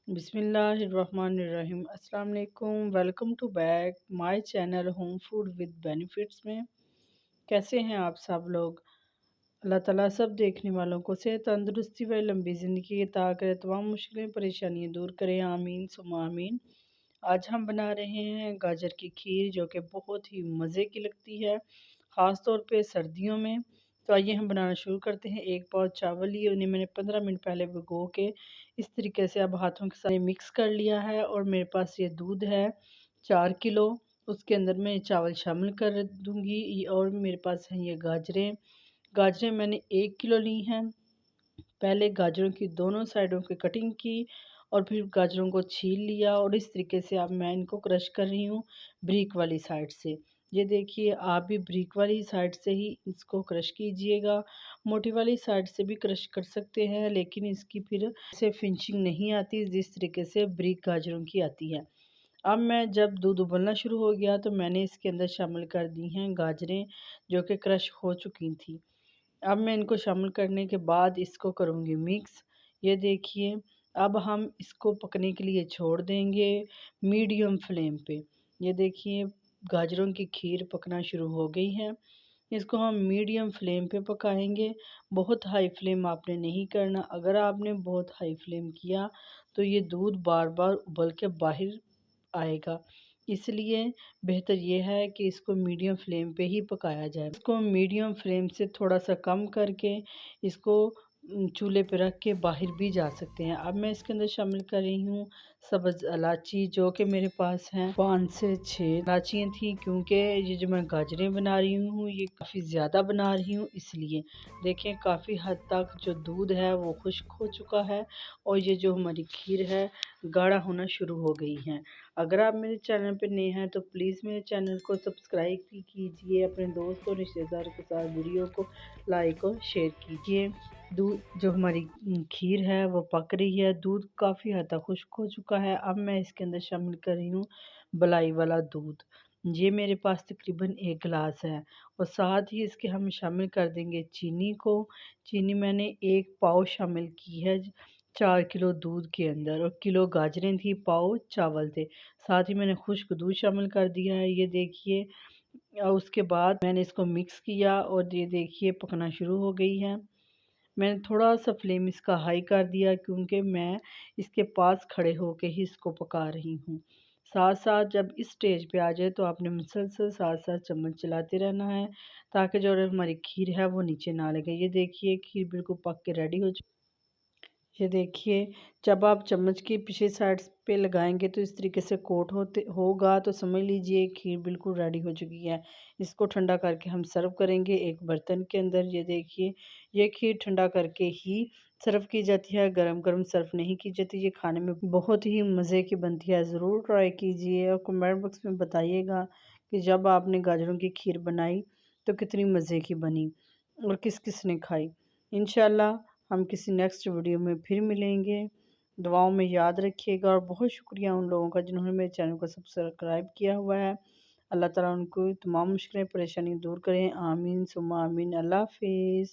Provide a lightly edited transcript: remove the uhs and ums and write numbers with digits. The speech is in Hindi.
बिस्मिल्लाहिर्रहमानिर्रहीम अस्सलाम वालेकुम। Welcome to back my channel home food with benefits में। कैसे हैं आप सब लोग? अल्लाह ताला सब देखने वालों को सेहत, तंदुरुस्ती व लंबी ज़िंदगी अता करे, तमाम मुश्किलें परेशानियां दूर करें, आमीन सुम्मा आमीन। आज हम बना रहे हैं गाजर की खीर, जो कि बहुत ही मज़े की लगती है, ख़ास तौर पे सर्दियों में। तो आइए हम बनाना शुरू करते हैं। एक पाव चावल लिए, उन्हें मैंने 15 मिनट पहले भिगो के इस तरीके से अब हाथों के साथ मिक्स कर लिया है। और मेरे पास ये दूध है 4 किलो, उसके अंदर मैं चावल शामिल कर दूंगी। और मेरे पास हैं ये गाजरें। गाजरें मैंने 1 किलो ली हैं। पहले गाजरों की दोनों साइडों की कटिंग की और फिर गाजरों को छील लिया। और इस तरीके से अब मैं इनको क्रश कर रही हूँ ब्रिक वाली साइड से। ये देखिए, आप भी ब्रिक वाली साइड से ही इसको क्रश कीजिएगा। मोटी वाली साइड से भी क्रश कर सकते हैं, लेकिन इसकी फिर से फिनिशिंग नहीं आती जिस तरीके से ब्रिक गाजरों की आती है। अब मैं जब दूध उबलना शुरू हो गया तो मैंने इसके अंदर शामिल कर दी हैं गाजरें, जो कि क्रश हो चुकी थी। अब मैं इनको शामिल करने के बाद इसको करूँगी मिक्स। ये देखिए, अब हम इसको पकने के लिए छोड़ देंगे मीडियम फ्लेम पे। ये देखिए, गाजरों की खीर पकना शुरू हो गई है। इसको हम मीडियम फ्लेम पे पकाएंगे। बहुत हाई फ्लेम आपने नहीं करना। अगर आपने बहुत हाई फ्लेम किया तो ये दूध बार बार उबल के बाहर आएगा। इसलिए बेहतर ये है कि इसको मीडियम फ्लेम पे ही पकाया जाए। इसको मीडियम फ्लेम से थोड़ा सा कम करके इसको चूल्हे पे रख के बाहर भी जा सकते हैं। अब मैं इसके अंदर शामिल कर रही हूँ सब्ज़ इलायची, जो कि मेरे पास हैं 5 से 6 इलायचियाँ थी, क्योंकि ये जो मैं गाजरें बना रही हूँ ये काफ़ी ज़्यादा बना रही हूँ इसलिए। देखें, काफ़ी हद तक जो दूध है वो खुश्क हो चुका है और ये जो हमारी खीर है गाढ़ा होना शुरू हो गई है। अगर आप मेरे चैनल पर नए हैं तो प्लीज़ मेरे चैनल को सब्सक्राइब भी कीजिए। अपने दोस्तों और रिश्तेदारों के साथ वीडियो को लाइक और शेयर कीजिए। दूध जो हमारी खीर है वो पक रही है। दूध काफ़ी हद तक खुश्क हो चुका है। अब मैं इसके अंदर शामिल कर रही हूँ मलाई वाला दूध। ये मेरे पास तकरीबन 1 गिलास है। और साथ ही इसके हम शामिल कर देंगे चीनी को। चीनी मैंने 1 पाव शामिल की है 4 किलो दूध के अंदर। और किलो गाजरें थी, पाव चावल थे। साथ ही मैंने खुश्क दूध शामिल कर दिया है। ये देखिए, उसके बाद मैंने इसको मिक्स किया और ये देखिए पकना शुरू हो गई है। मैंने थोड़ा सा फ्लेम इसका हाई कर दिया, क्योंकि मैं इसके पास खड़े होके ही इसको पका रही हूँ। साथ साथ जब इस स्टेज पे आ जाए तो आपने मुसलसल साथ साथ चम्मच चलाते रहना है, ताकि जो हमारी खीर है वो नीचे ना लगे। ये देखिए, खीर बिल्कुल पक के रेडी हो चुकी। ये देखिए, जब आप चम्मच की पिछली साइड पे लगाएंगे तो इस तरीके से कोट होते होगा तो समझ लीजिए खीर बिल्कुल रेडी हो चुकी है। इसको ठंडा करके हम सर्व करेंगे एक बर्तन के अंदर। ये देखिए, ये खीर ठंडा करके ही सर्व की जाती है, गरम गरम सर्व नहीं की जाती। ये खाने में बहुत ही मज़े की बनती है। ज़रूर ट्राई कीजिए और कमेंट बॉक्स में बताइएगा कि जब आपने गाजरों की खीर बनाई तो कितनी मज़े की बनी और किस किस ने खाई। इंशाल्लाह हम किसी नेक्स्ट वीडियो में फिर मिलेंगे। दुआओं में याद रखिएगा। और बहुत शुक्रिया उन लोगों का जिन्होंने मेरे चैनल को सब्सक्राइब किया हुआ है। अल्लाह ताला उनको तमाम मुश्किलें परेशानी दूर करें, आमीन सुम्मा आमीन। अल्लाह हाफिज़।